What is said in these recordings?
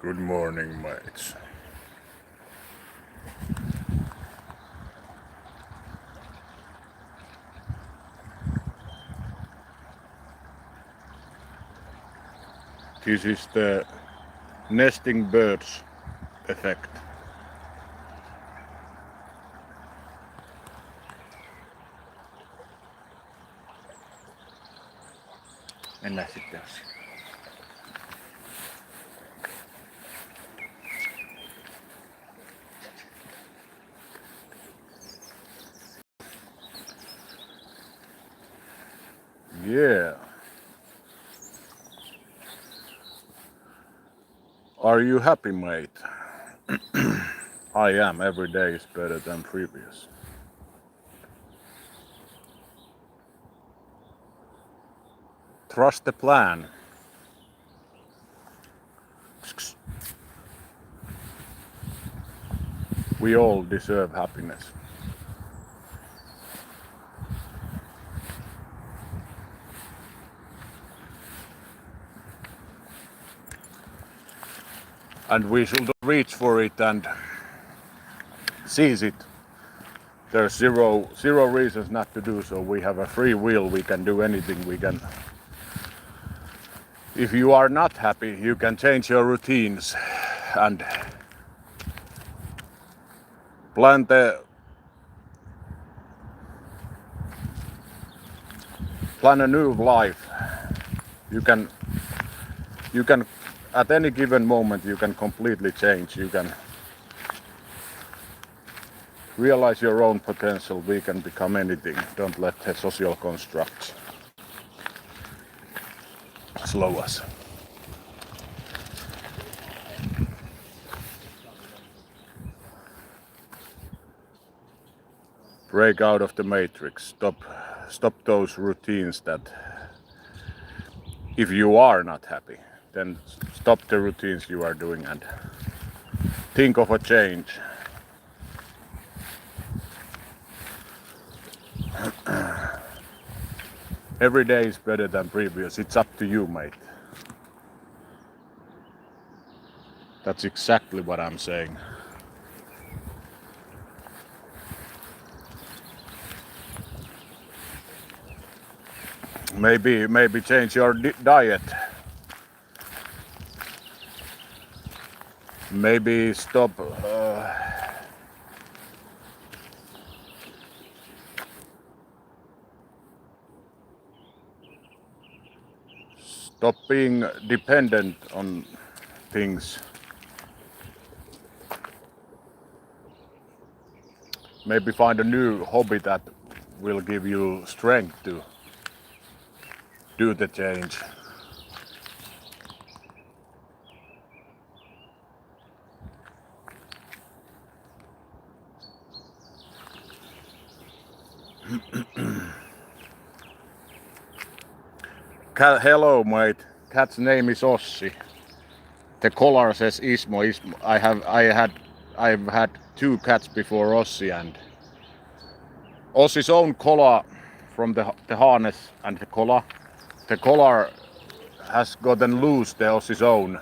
Good morning, mates. This is the nesting birds effect. Mennään sitten asiaan. Yeah. Are you happy, mate? I am. Every day is better than previous. Trust the plan. We all deserve happiness. And we should reach for it and seize it. There's zero reasons not to do so. We have a free will. We can do anything. We can. If you are not happy, you can change your routines and plan a new life. You can at any given moment you can completely change. You can realize your own potential. We can become anything. Don't let the social constructs slow us. Break out of the matrix. Stop those routines that if you are not happy, then stop the routines you are doing and think of a change. Every day is better than previous. It's up to you, mate. That's exactly what I'm saying. Maybe change your diet. Maybe stop being dependent on things. Maybe find a new hobby that will give you strength to do the change. Hello, mate. Cat's name is Ossi. The collar says Ismo. I've had two cats before Ossi, and Ossi's own collar from the harness and the collar. The collar has gotten loose, the Ossi's own,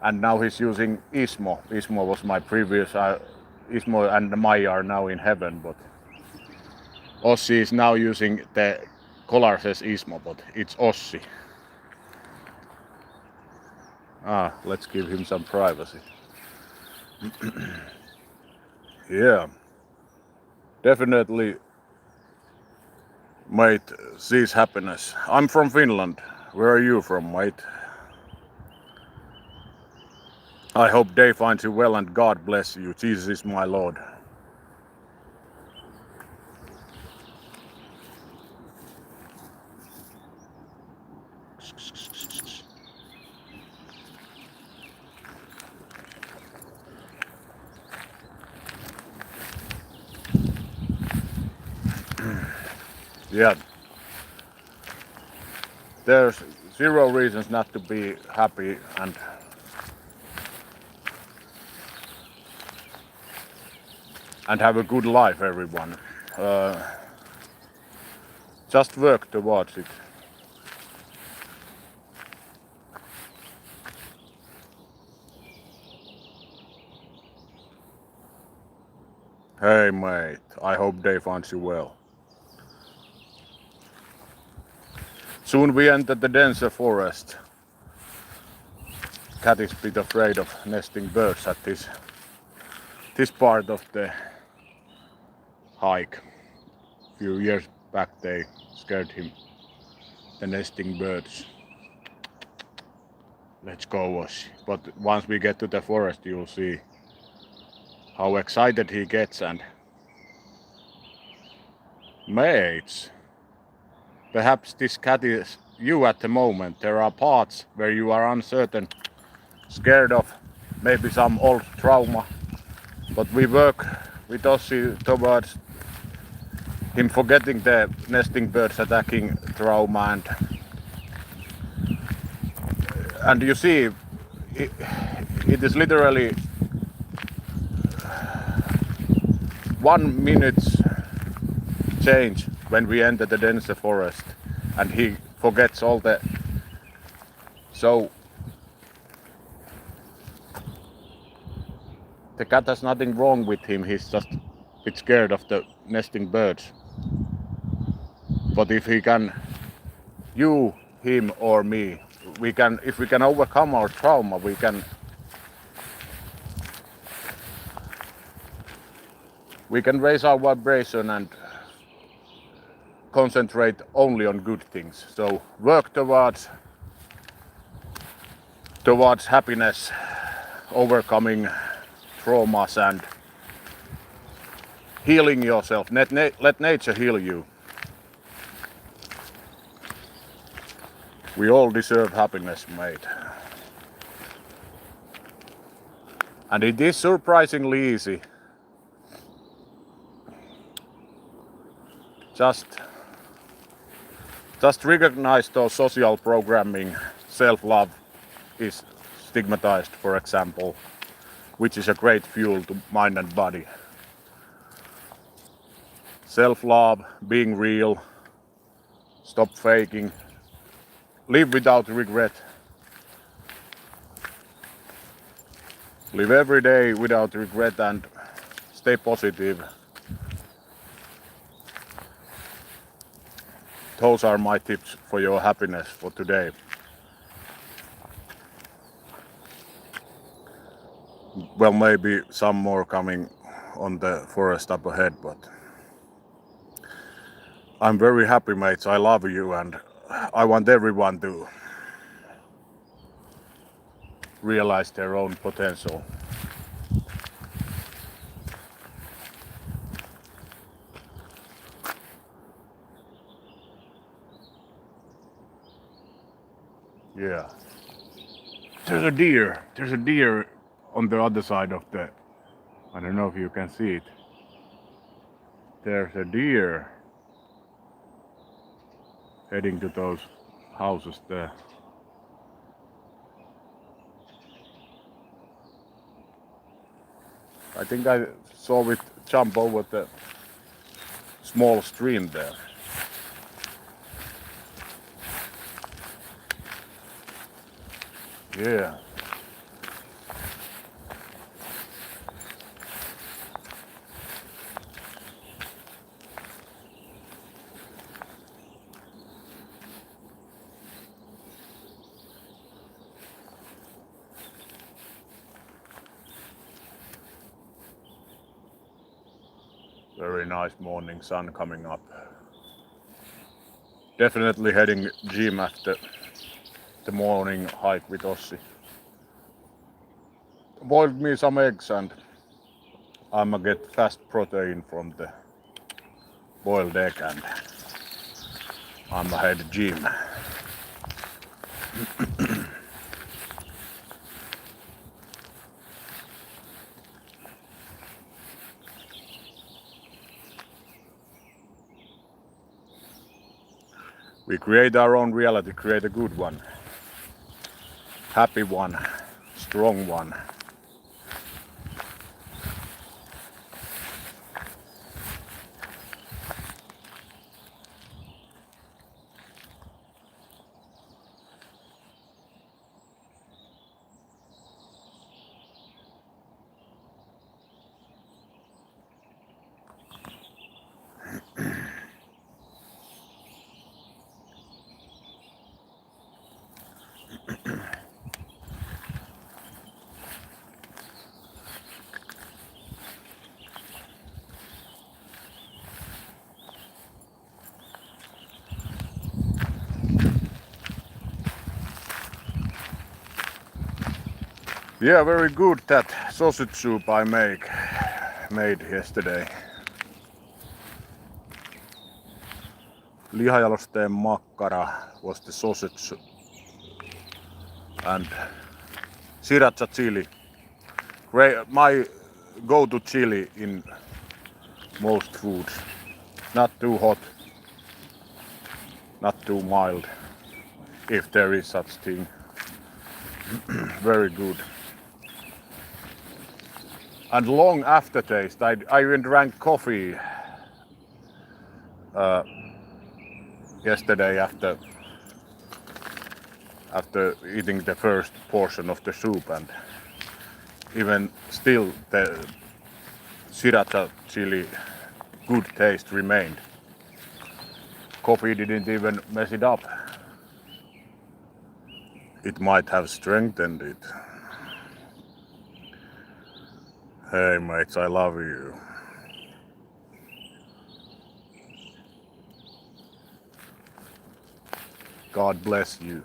and now he's using Ismo. Ismo was my previous. Ismo and Maya are now in heaven, but Ossi is now using the collar says Ismo, but it's Ossi. Let's give him some privacy. Yeah, definitely, mate, sees happiness. I'm from Finland. Where are you from, mate? I hope day finds you well and God bless you. Jesus is my Lord. Yeah, there's zero reasons not to be happy and have a good life, everyone. Just work towards it. Hey mate, I hope they finds you well. Soon we enter the denser forest. Cat is a bit afraid of nesting birds at this part of the hike. Few years back they scared him, the nesting birds. Let's go, Oshi. But once we get to the forest you'll see how excited he gets. And mates, perhaps this cat is you at the moment. There are parts where you are uncertain, scared of maybe some old trauma, but we work with Ossi towards him forgetting the nesting birds attacking trauma. And you see, it is literally 1 minute change when we enter the denser forest, and he forgets all the. So the cat has nothing wrong with him, he's just a bit scared of the nesting birds. But if he can, you, him or me, if we can overcome our trauma, we can raise our vibration and concentrate only on good things. So work towards happiness, overcoming traumas and healing yourself. Let nature heal you. We all deserve happiness, mate. And it is surprisingly easy. Just recognize those social programming. Self-love is stigmatized, for example, which is a great fuel to mind and body. Self-love, being real, stop faking, live without regret. Live every day without regret and stay positive. Those are my tips for your happiness for today. Well, maybe some more coming on the forest up ahead, but I'm very happy, mates. I love you and I want everyone to realize their own potential. Yeah. There's a deer. There's a deer on the other side of the. I don't know if you can see it. There's a deer heading to those houses there. I think I saw it jump over the small stream there. Yeah. Very nice morning sun coming up. Definitely heading gym after the morning hike with Ossi. Boiled me some eggs and I'ma get fast protein from the boiled egg and I'ma head gym. We create our own reality, create a good one, happy one, strong one. Yeah, very good that sausage soup I made yesterday. Lihajalosteen makkara was the sausage and sriracha chili. My go-to chili in most foods. Not too hot, not too mild, if there is such thing. Very good. And long aftertaste. I even drank coffee yesterday after eating the first portion of the soup, and even still the sriracha chili good taste remained. Coffee didn't even mess it up. It might have strengthened it. Hey mates, I love you. God bless you.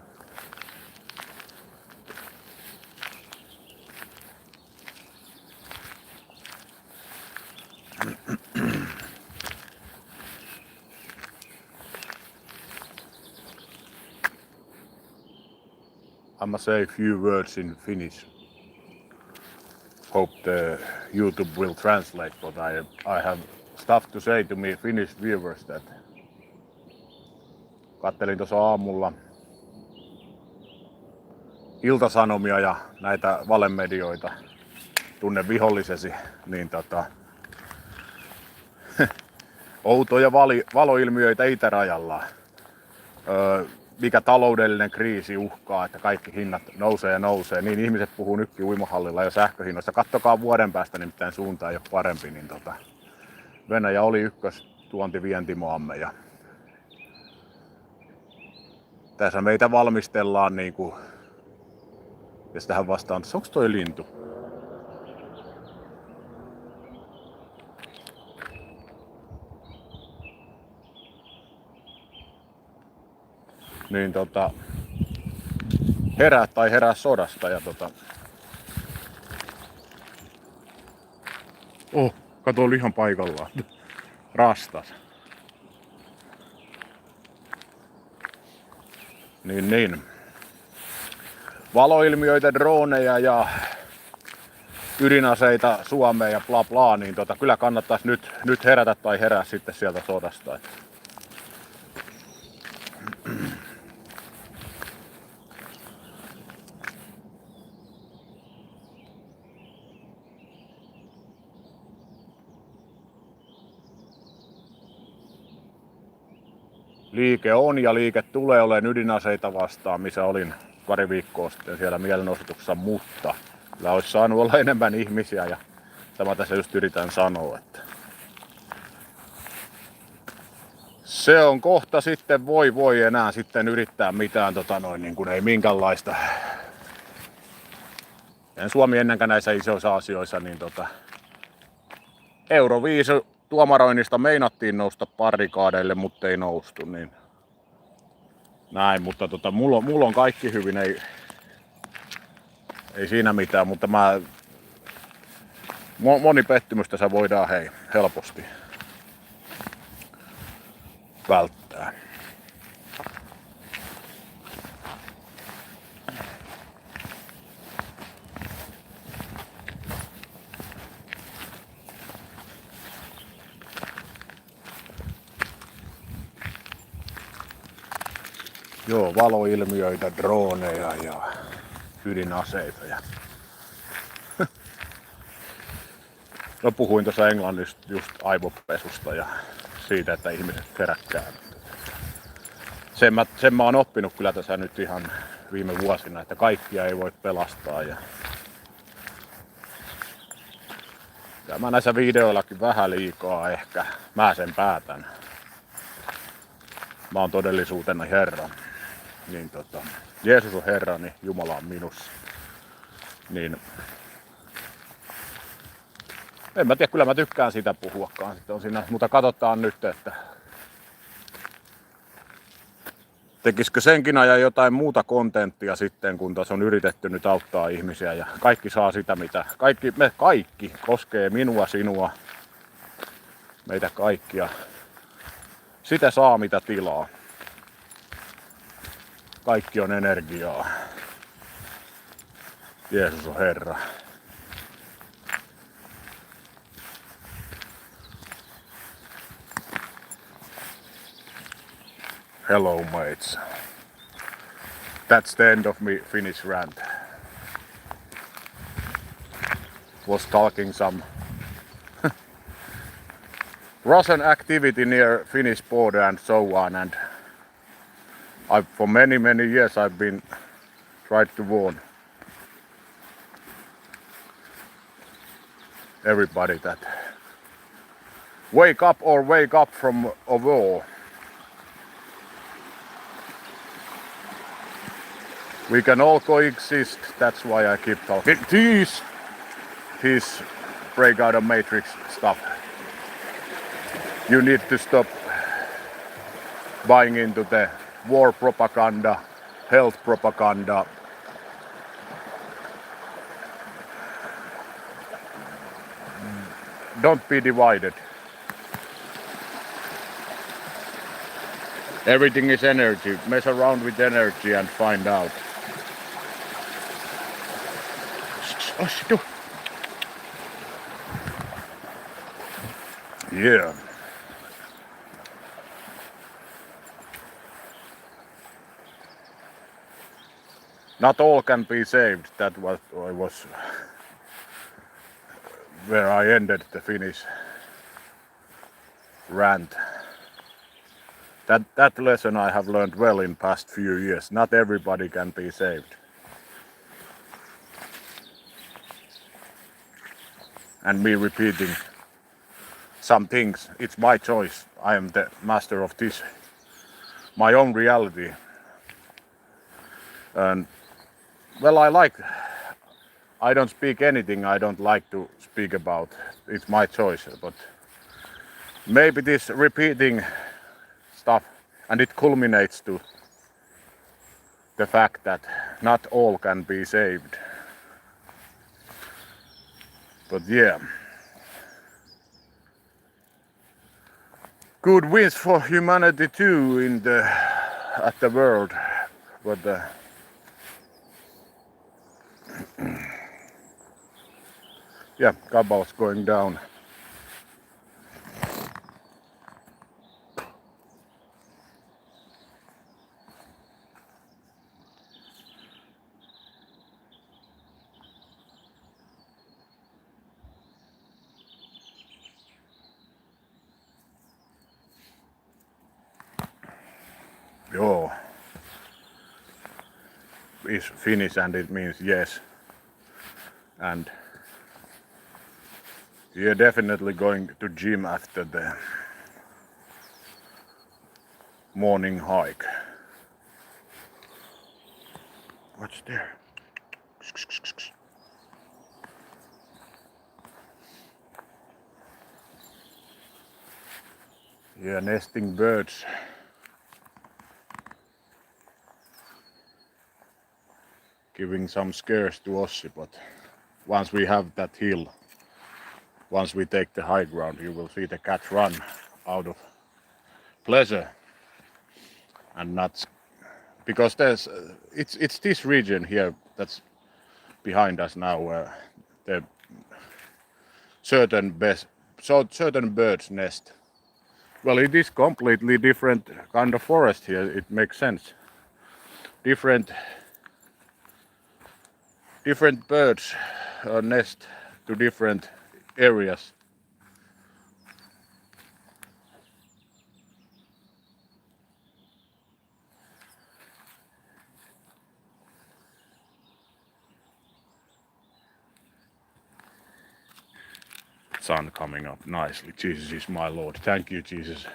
I must say a few words in Finnish. Hope the YouTube will translate, but I have stuff to say to me Finnish viewers that kattelin tuossa aamulla Ilta-Sanomia ja näitä valemedioita, tunne vihollisesi, niin outoja valoilmiöitä itärajalla. Mikä taloudellinen kriisi uhkaa, että kaikki hinnat nousee ja nousee. Niin ihmiset puhuu nytkin uimahallilla jo sähköhinnoista. Kattokaa vuoden päästä, nimittäin suunta ei ole parempi. Niin Venäjä oli ykköstuontivientimaamme. Ja tässä meitä valmistellaan niinku, ja tähän vastaan, onko toi lintu? Niin herää tai herää sodasta ja kato, oli ihan paikallaan. Rastas. Niin. Valoilmiöitä, droneja ja ydinaseita Suomeen ja bla bla, niin kyllä kannattaisi nyt herätä tai herää sitten sieltä sodasta. Liike on ja liike tulee olemaan ydinaseita vastaan, missä olin pari viikkoa sitten siellä mielenosoituksessa, mutta kyllä olisi saanut olla enemmän ihmisiä ja tämä tässä just yritän sanoa, että se on kohta sitten voi enää sitten yrittää mitään niin kuin ei minkäänlaista. En Suomi ennenkään näissä isoissa asioissa, niin Euroviisu tuomaroinnista meinattiin nousta barrikaadeille, mutta ei noustu, niin näin, mutta mulla on kaikki hyvin, ei siinä mitään, mutta moni pettymys tässä voidaan helposti välttää. Joo, valoilmiöitä, droneja ja ydinaseita. No puhuin tuossa englannista just aivopesusta ja siitä, että ihmiset heräkkää. Sen mä oon oppinut kyllä tässä nyt ihan viime vuosina, että kaikkia ei voi pelastaa. Ja mä näissä videoillakin vähän liikaa ehkä, mä sen päätän. Mä oon todellisuutena Herra. Niin Jeesus on Herra, niin Jumala on minussa. Niin en mä tiedä, kyllä mä tykkään sitä puhuakaan. Sitten on siinä, mutta katsotaan nyt, että Tekisikö senkin ajan jotain muuta kontenttia sitten, kun tässä on yritetty nyt auttaa ihmisiä ja kaikki saa sitä mitä, me kaikki koskee minua, sinua, meitä kaikkia. Sitä saa mitä tilaa. Kaikki on energiaa. Jeesus on Herra. Hello mates. That's the end of me Finnish rant. Was talking some Russian activity near Finnish border and so on, and for many years I've been tried to warn everybody that wake up from a war. We can all coexist, that's why I keep talking. This break out of matrix stuff. You need to stop buying into the war propaganda, health propaganda. Don't be divided. Everything is energy. Mess around with energy and find out. Yeah. Not all can be saved. That was where I ended the Finnish rant. That lesson I have learned well in past few years. Not everybody can be saved. And me repeating some things, it's my choice. I am the master of this, my own reality. And well, I don't speak anything I don't like to speak about. It's my choice, but maybe this repeating stuff, and it culminates to the fact that not all can be saved. But yeah, good wins for humanity too at the world, but yeah, Kabal's going down. Joo. Is Finnish and it means yes. And you're definitely going to gym after the morning hike. What's there? Yeah, nesting birds. Giving some scares to Ossi, but once we have that hill, once we take the high ground, you will see the cat run out of pleasure and not because it's this region here that's behind us now where the certain birds nest. Well, it is completely different kind of forest here. It makes sense. Different birds nest to different areas. Sun coming up nicely. Jesus is my Lord. Thank you, Jesus.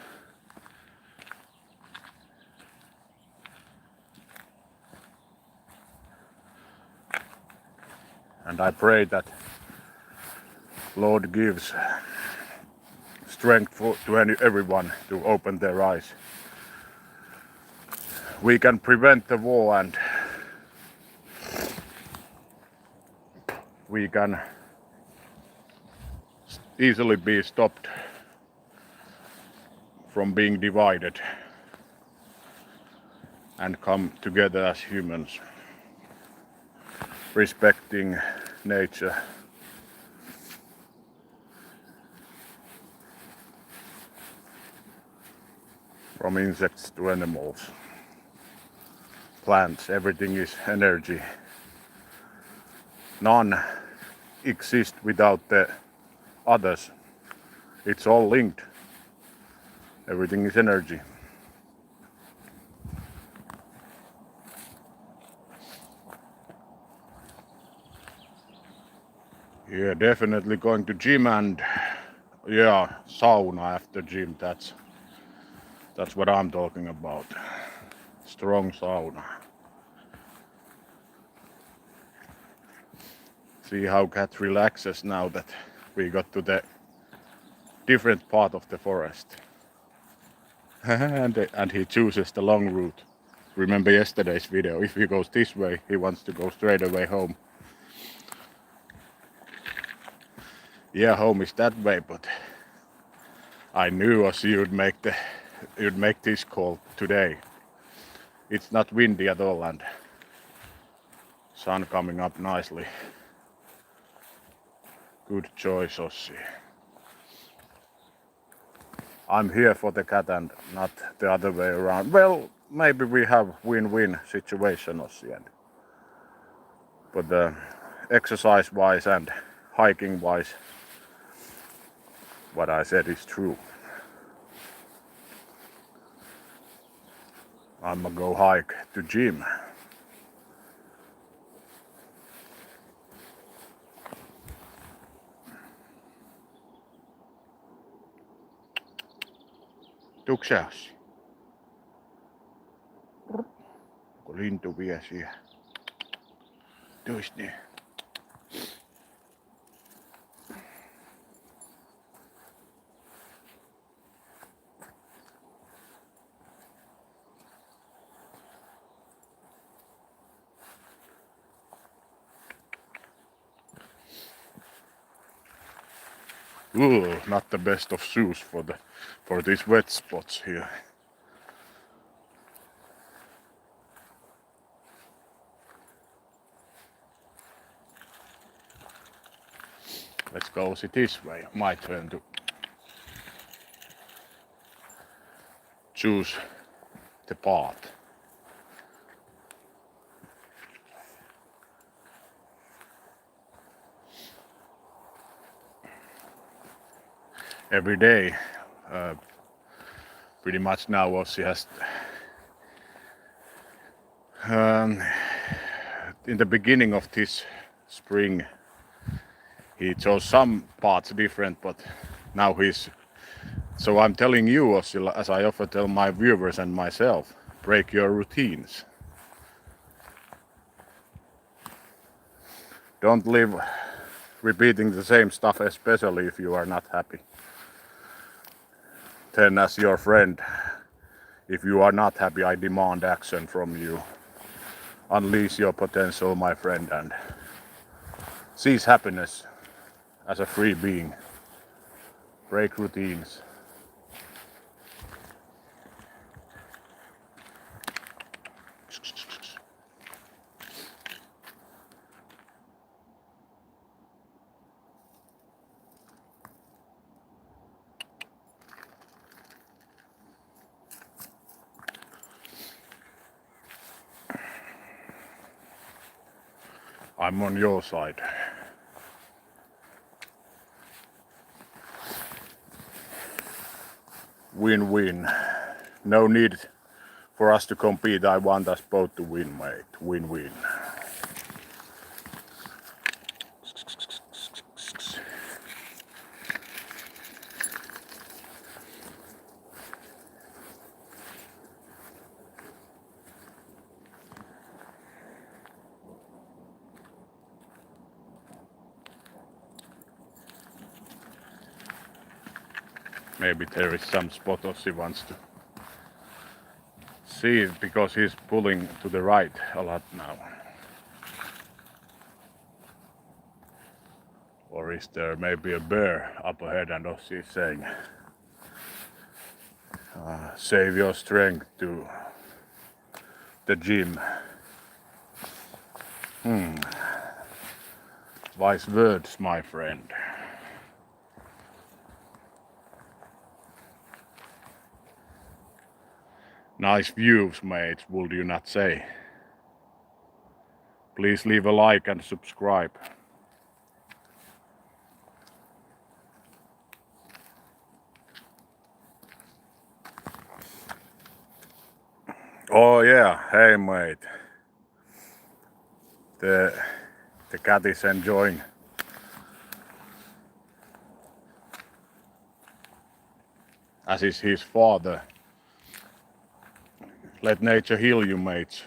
And I pray that Lord gives strength to everyone to open their eyes we can prevent the war and we can easily be stopped from being divided and come together as humans, respecting nature. From insects to animals, plants, everything is energy. None exist without the others. It's all linked. Everything is energy. Yeah, definitely going to gym and yeah, sauna after gym. That's what I'm talking about. Strong sauna. See how cat relaxes now that we got to the different part of the forest. and he chooses the long route. Remember yesterday's video, if he goes this way, he wants to go straight away home. Yeah, home is that way, but I knew Ossi you'd make this call today. It's not windy at all and sun coming up nicely. Good choice, Ossi. I'm here for the cat and not the other way around. Well, maybe we have win-win situation, Ossi. But exercise-wise and hiking-wise, what I said is true. I'ma go hike to gym. Tuuks sä, Ossi? Onko lintu vie siihen? Tuis niin. Ooh, not the best of shoes for these wet spots here. Let's go see this way. My turn to choose the path. Every day, pretty much now Ossi has in the beginning of this spring he chose some parts different, but now so I'm telling you, Ossi, as I often tell my viewers and myself, break your routines. Don't live repeating the same stuff, especially if you are not happy. Then as your friend, if you are not happy, I demand action from you. Unleash your potential, my friend, and seize happiness as a free being. Break routines. I'm on your side. Win-win. No need for us to compete. I want us both to win, mate. Win-win. Maybe there is some spot Ossi wants to see it because he's pulling to the right a lot now. Or is there maybe a bear up ahead and Ossi is saying, save your strength to the gym. Wise words, my friend. Nice views, mates, would you not say? Please leave a like and subscribe. Oh yeah, hey mate. The cat is enjoying. As is his father. Let nature heal you, mates.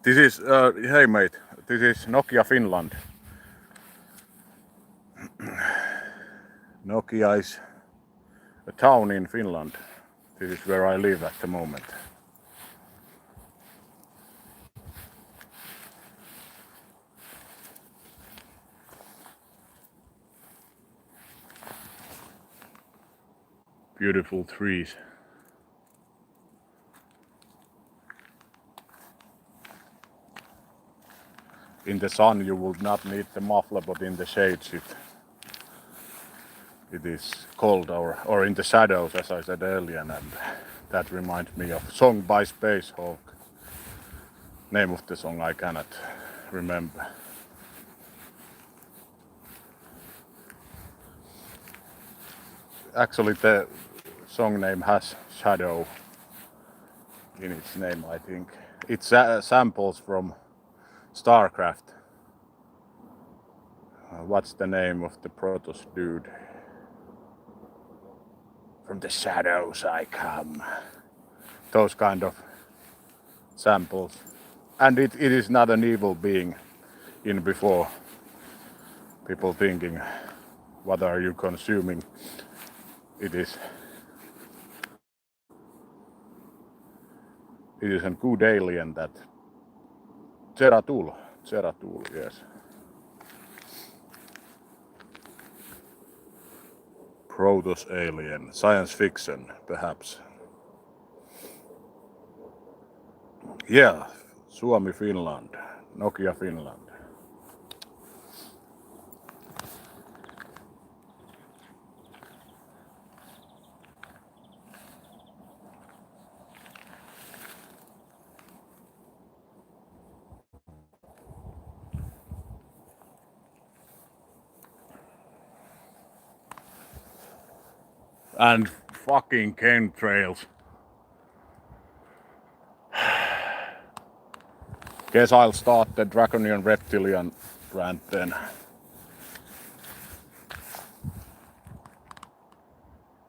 This is, hey mate, this is Nokia Finland. Nokia is a town in Finland. This is where I live at the moment. Beautiful trees. In the sun you would not need the muffler, but in the shades it is cold, or in the shadows, as I said earlier, and that reminds me of song by Spacehawk. Name of the song I cannot remember. Actually the song name has shadow in its name, I think. It samples from StarCraft. What's the name of the Protoss dude? From the shadows I come. Those kind of samples. And it is not an evil being in before. People thinking, what are you consuming? It is a good alien that Zeratul, yes. Protoss alien, science fiction, perhaps. Yeah, Suomi, Finland, Nokia Finland. And fucking chemtrails. Guess I'll start the Draconian Reptilian rant then.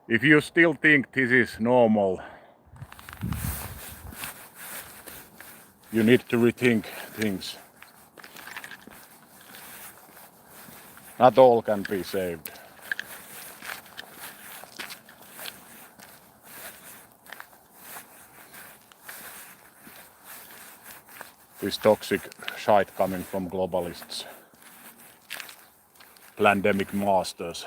If you still think this is normal, you need to rethink things. Not all can be saved. This toxic shite coming from globalists. Pandemic masters.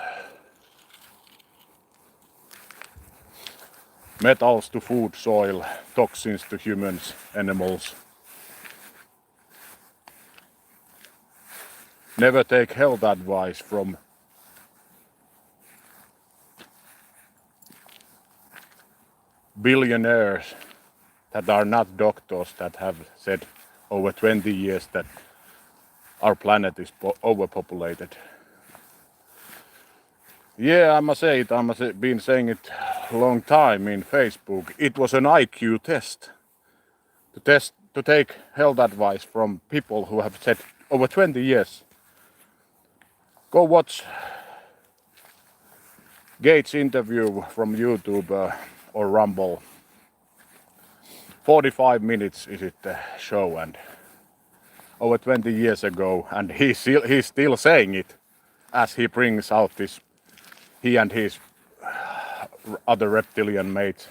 Metals to food, soil, toxins to humans, animals. Never take health advice from billionaires that are not doctors, that have said over 20 years that our planet is overpopulated. Yeah, I must say it. Been saying it a long time in Facebook. It was an IQ test. To take health advice from people who have said over 20 years. Go watch Gates' interview from YouTube or Rumble. 45 minutes is it the show, and over 20 years ago, and he's still saying it as he brings out this he and his other reptilian mates,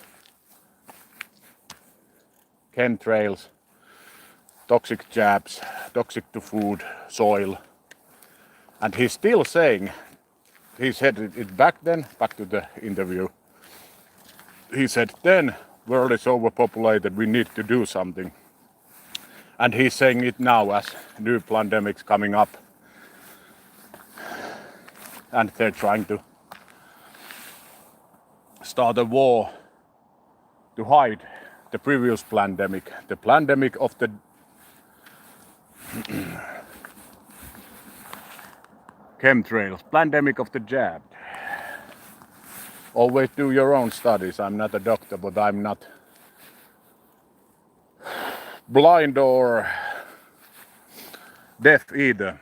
chemtrails, toxic jabs, toxic to food, soil, and he's still saying, he said it back then, back to the interview, he said then world is overpopulated, we need to do something. And he's saying it now as new pandemics coming up. And they're trying to start a war to hide the previous pandemic. The pandemic of the chemtrails, pandemic of the jab. Always do your own studies. I'm not a doctor, but I'm not blind or deaf either.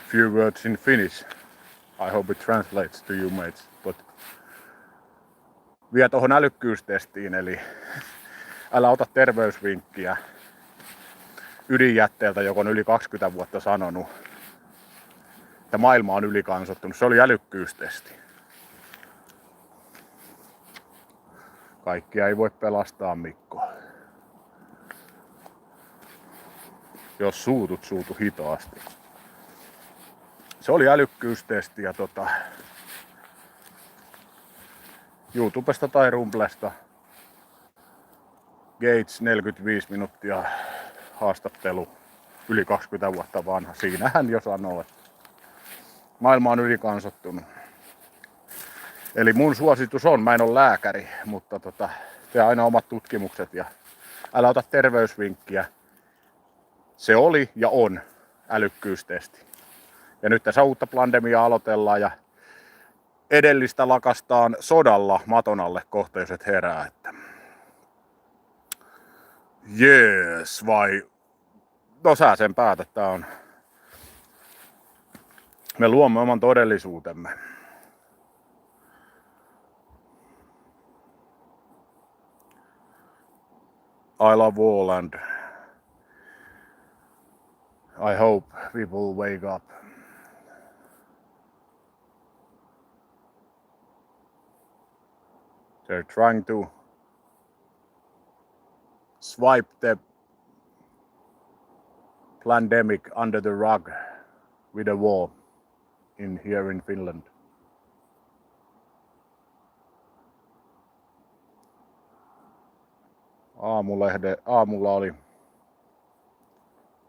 Few words in Finnish. I hope it translates to you mates. But vielä tohon älykkyystestiin, eli älä ota terveysvinkkiä ydinjätteeltä, joka on yli 20 vuotta sanonut, että maailma on ylikansottunut. Se oli älykkyystesti. Kaikkia ei voi pelastaa, Mikko. Jos suutu hitaasti. Se oli älykkyystesti ja YouTubesta tai Rumblesta Gates 45 minuuttia haastattelu, yli 20 vuotta vanha. Siinä hän jo sanoo, että maailma on ylikansottunut. Eli mun suositus on, mä en ole lääkäri, mutta tee aina omat tutkimukset ja älä ota terveysvinkkiä. Se oli ja on älykkyystesti. Ja nyt tässä uutta pandemiaa aloitellaan ja edellistä lakastaan sodalla maton alle kohta, jos et herää. Että jees, vai? No sä sen päätät, tää on. Me luomme oman todellisuutemme. I love all and I hope people wake up. They're trying to swipe the pandemic under the rug with a war here in Finland. Aamulla oli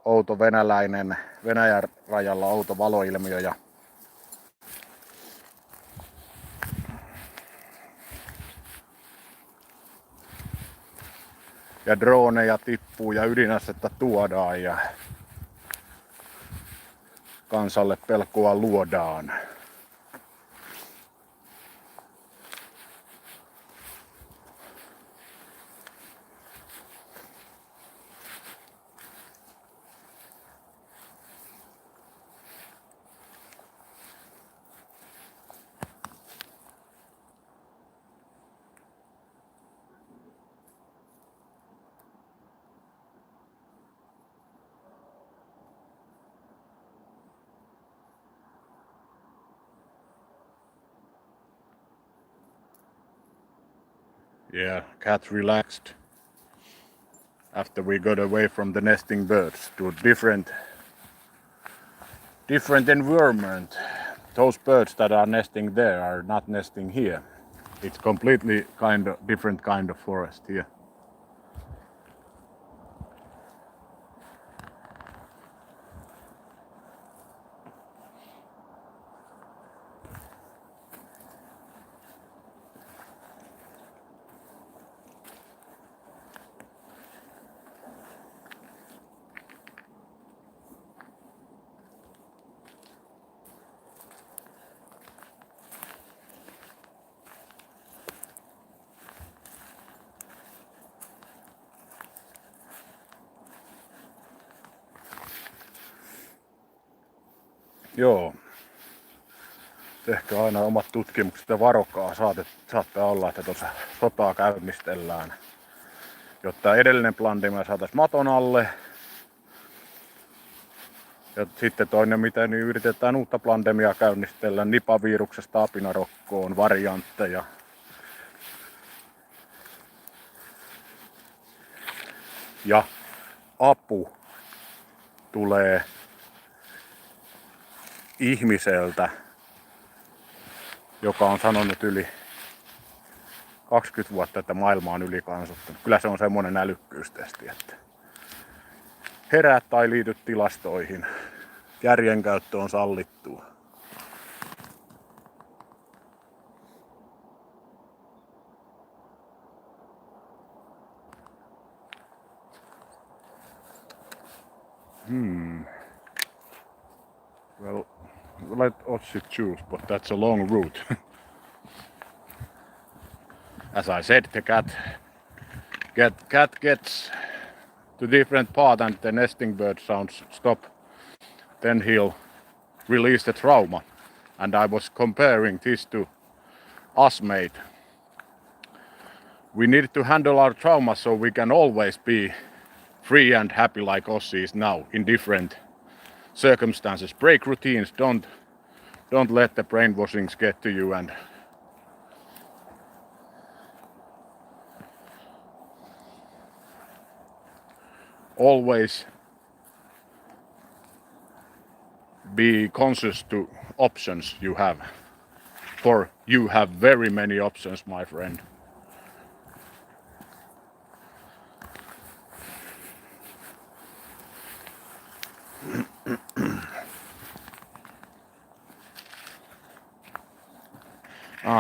outo Venäjän rajalla outo valoilmiö ja droneja tippuu ja ydinasetta tuodaan ja kansalle pelkoa luodaan. Yeah, cat relaxed after we got away from the nesting birds to a different environment. Those birds that are nesting there are not nesting here. It's completely different kind of forest here. Joo. Tehkää aina omat tutkimukset ja varokaa. Saattaa olla, että tuossa sotaa käynnistellään, jotta edellinen pandemia saataisiin maton alle Ja sitten toinen, miten niin yritetään uutta pandemiaa käynnistellä, Nipah-viruksesta apinarokkoon variantteja. Ja apu tulee ihmiseltä, joka on sanonut yli 20 vuotta, että maailma on ylikansattunut. Kyllä se on semmoinen älykkyystesti, että herää tai liity tilastoihin. Järjen käyttö on sallittua. Well, let Otsi choose, but that's a long route. As I said, the cat gets to different part and the nesting bird sounds stop. Then he'll release the trauma. And I was comparing this to us, mate. We need to handle our trauma so we can always be free and happy like Ossi is now in different circumstances. Break routines, don't let the brainwashings get to you, and always be conscious to options you have, for you have very many options, my friend.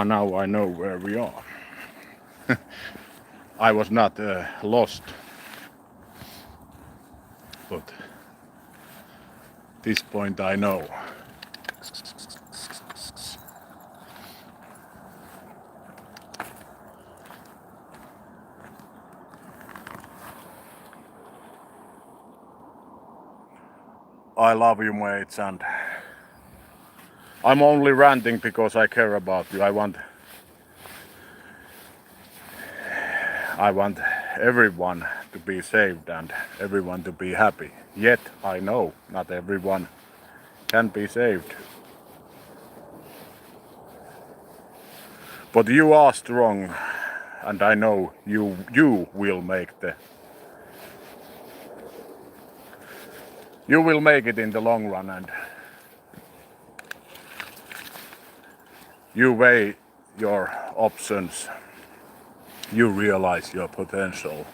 Now I know where we are. I was not lost, but this point I know. I love you, mates, and I'm only ranting because I care about you. I want everyone to be saved and everyone to be happy. Yet I know not everyone can be saved. But you are strong, and I know you will make you will make it in the long run, and you weigh your options. You realize your potential.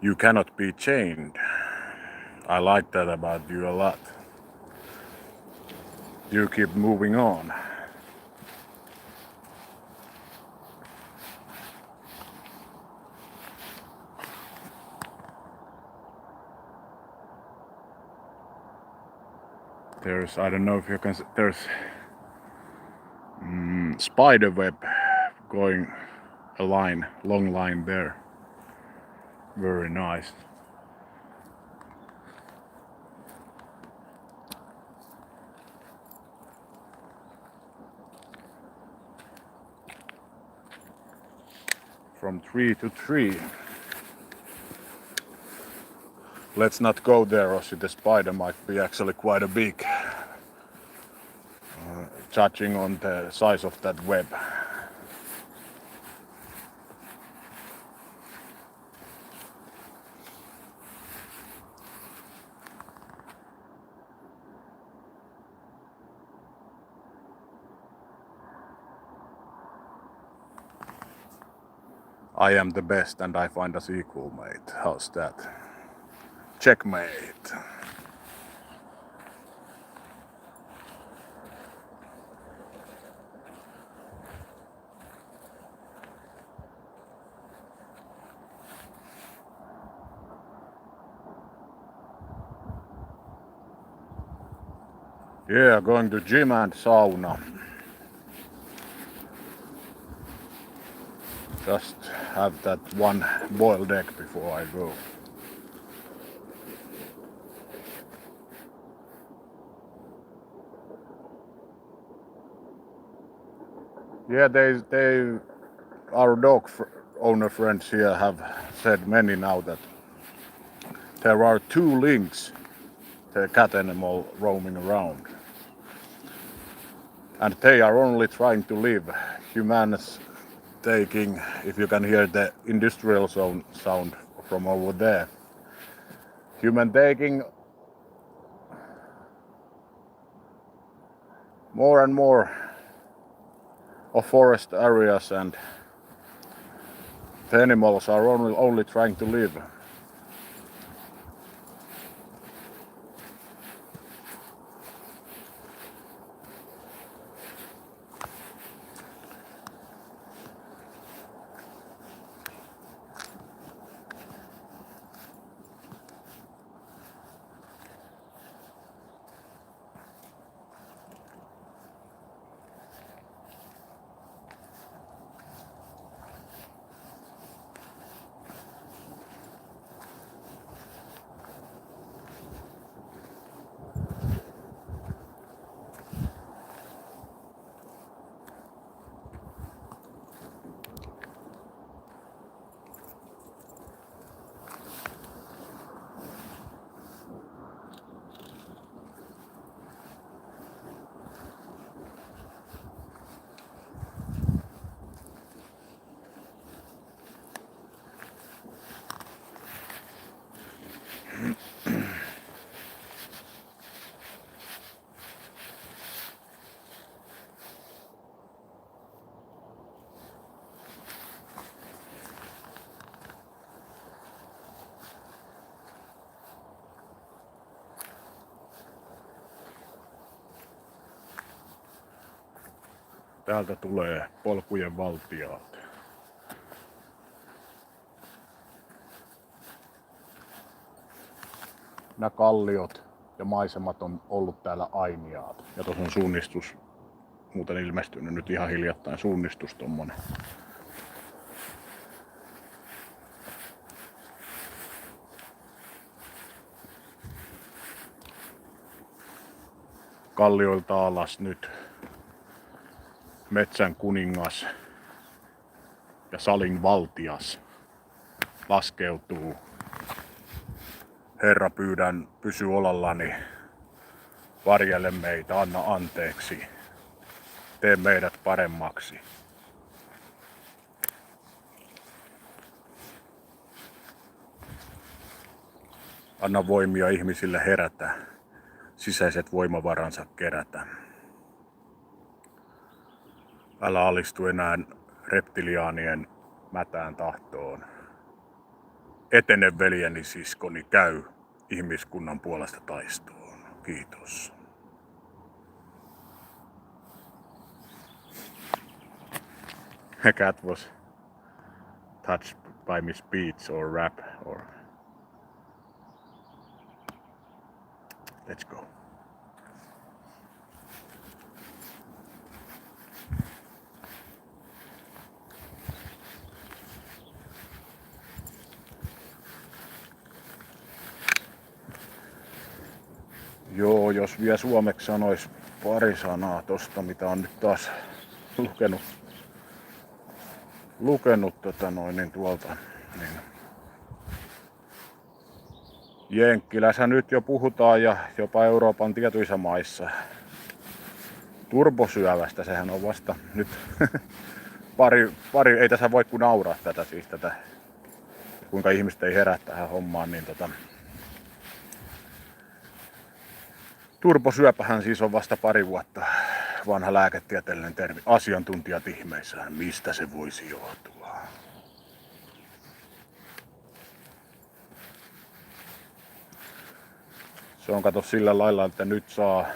You cannot be chained. I like that about you a lot. You keep moving on. I don't know if you can, there's spider web going a long line there. Very nice. From tree to tree. Let's not go there, Ossi. The spider might be actually quite a big, judging on the size of that web. I am the best and I find us equal, mate. How's that? Checkmate. Yeah, going to gym and sauna. Just have that one boiled egg before I go. Yeah, our dog owner friends here have said many now that There are two lynx, the cat animal roaming around. And they are only trying to live. Humans taking, if you can hear the industrial sound from over there. Human taking more and more of forest areas, and the animals are only trying to live. Täältä tulee polkujen valtiaat. Nämä kalliot ja maisemat on ollut täällä ainiaat. Ja tuossa on suunnistus, muuten ilmestynyt nyt ihan hiljattain suunnistus tommonen. Kallioilta alas nyt metsän kuningas ja salin valtias laskeutuu. Herra, pyydän, pysy olallani, varjele meitä, anna anteeksi, tee meidät paremmaksi. Anna voimia ihmisille herätä, sisäiset voimavaransa kerätä. Älä alistu enää reptiliaanien mätään tahtoon. Etene veljeni siskoni, käy ihmiskunnan puolesta taistoon. Kiitos. A cat was touched by my speech or rap or... Let's go. Joo, jos vielä suomeksi sanois pari sanaa tosta, mitä on nyt taas lukenut tuolta, niin Jenkkilässä nyt jo puhutaan ja jopa Euroopan tietyissä maissa turbosyövästä. Sehän on vasta nyt pari, ei tässä voi kun nauraa tätä, kuinka ihmiset ei herää tähän hommaan, niin turbosyöpähän siis on vasta pari vuotta vanha lääketieteellinen termi. Asiantuntijat ihmeissään, mistä se voisi johtua. Se on kato sillä lailla, että nyt saa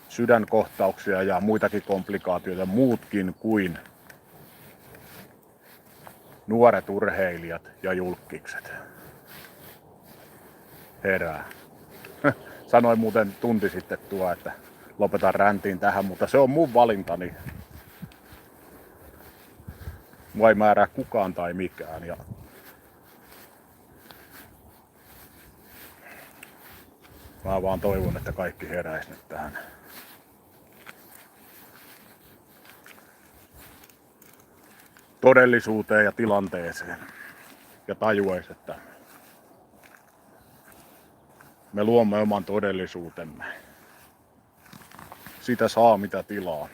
sydänkohtauksia ja muitakin komplikaatioita, muutkin kuin nuoret urheilijat ja julkkikset. Herää. Sanoin muuten tunti sitten että lopetan räntiin tähän, mutta se on mun valintani. Mua ei määrää kukaan tai mikään. Ja mä vaan toivon, että kaikki heräis nyt tähän. Todellisuuteen ja tilanteeseen. Ja tajuais, että Me luomme oman todellisuutemme. Sitä saa mitä tilaa.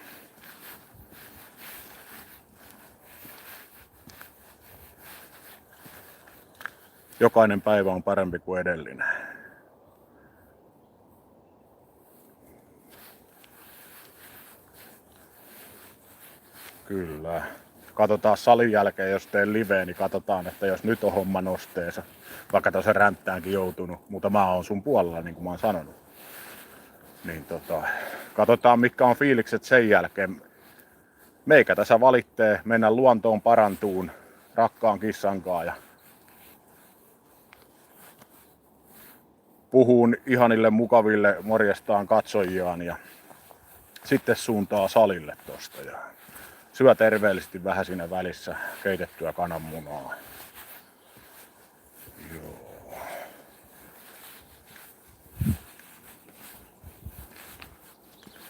Jokainen päivä on parempi kuin edellinen. Kyllä. Katsotaan salin jälkeen, jos teen liveä, niin katsotaan, että jos nyt on homma nosteessa. Vaikka tässä ränttäänkin joutunut, mutta mä oon sun puolella, niin kuin mä oon sanonut. Niin katsotaan mitkä on fiilikset sen jälkeen. Meikä tässä valittee mennä luontoon parantuun rakkaan kissankaan ja puhuun ihanille mukaville morjestaan katsojiaan ja sitten suuntaa salille tosta ja syö terveellisesti vähän siinä välissä keitettyä kananmunaa. Joo.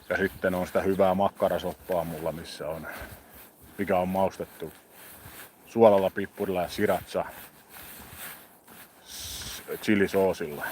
Ja sitten on sitä hyvää makkarasoppaa mulla, mikä on maustettu suolalla, pippurilla ja sriracha chilisoosilla.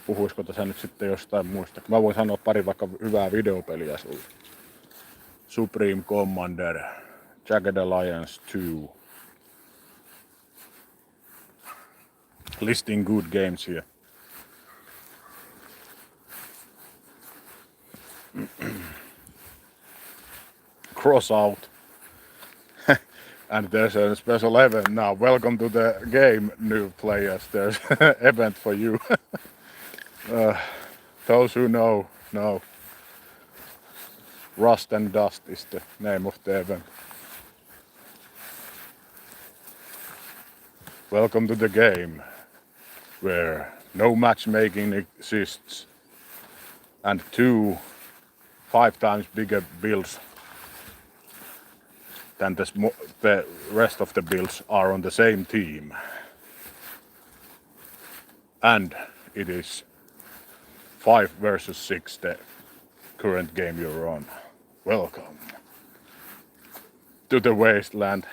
Puhuisiko tässä nyt sitten jostain muista? Mä voin sanoa pari vaikka hyvää videopeliä sulle. Supreme Commander, Jagged Alliance 2. Listing good games here. Cross out. And there's a special event now. Welcome to the game, new players. There's an event for you. Those who know. Rust and Dust is the name of the event. Welcome to the game, where no matchmaking exists, and 2 5 times bigger builds than the rest of the builds are on the same team. And it is 5 versus 6 the current game you're on. Welcome to the wasteland.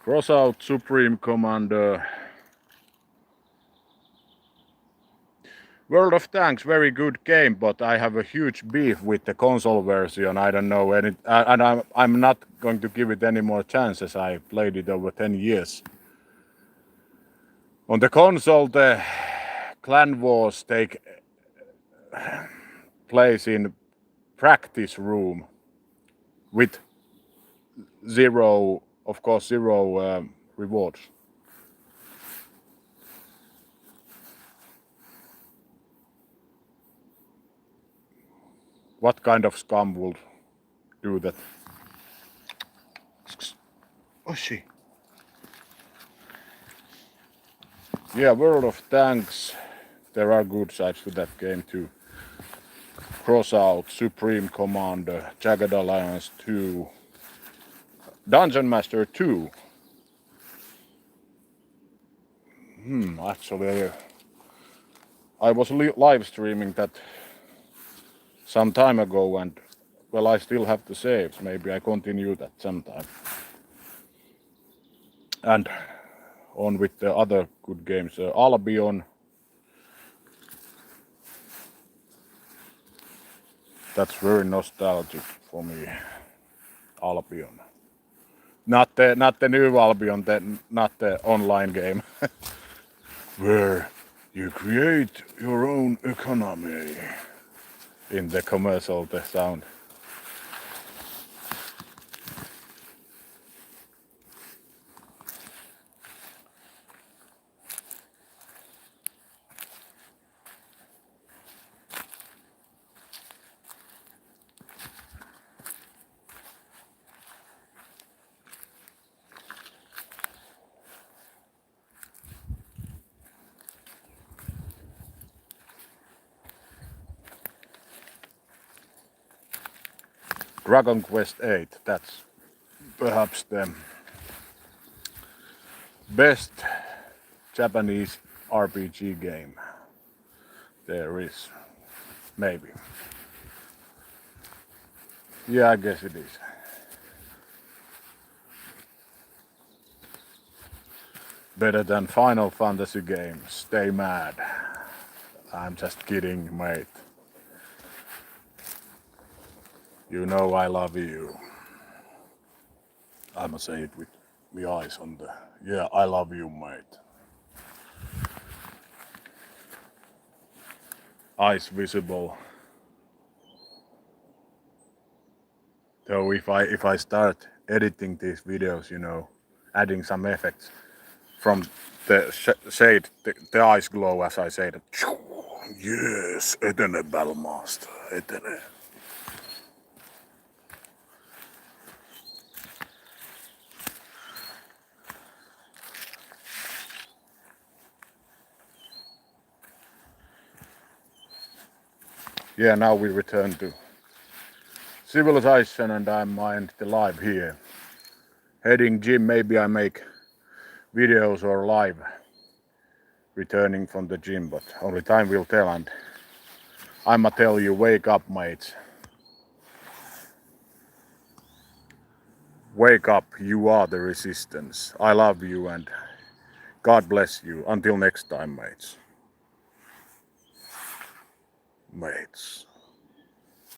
Cross out Supreme Commander. World of Tanks, very good game, but I have a huge beef with the console version. I don't know any, and I'm not going to give it any more chances. I played it over 10 years. On the console, the clan wars take place in practice room with zero rewards. What kind of scum would do that? Oh, she. Yeah, World of Tanks. There are good sides to that game too. Cross out, Supreme Commander, Jagged Alliance 2, Dungeon Master 2. Actually, I was live streaming that some time ago, and well, I still have the saves. Maybe I continue that sometime. And on with the other good games, Albion. That's very nostalgic for me. Albion. Not the new Albion, not the online game. Where you create your own economy. In the commercial, the sound. Dragon Quest 8, that's perhaps the best Japanese RPG game there is. Maybe. Yeah, I guess it is. Better than Final Fantasy games. Stay mad. I'm just kidding, mate. You know I love you. I'ma say it with my eyes on the... Yeah, I love you, mate. Eyes visible. So if I start editing these videos, you know, adding some effects from the shade, the eyes glow as I say that. Yes, etene Battlemaster, etene. Yeah, now we return to civilization and I'm alive here. Heading gym, maybe I make videos or live returning from the gym, but only time will tell, and I'ma tell you, wake up, mates. Wake up, you are the resistance. I love you and God bless you. Until next time, mates. Mates.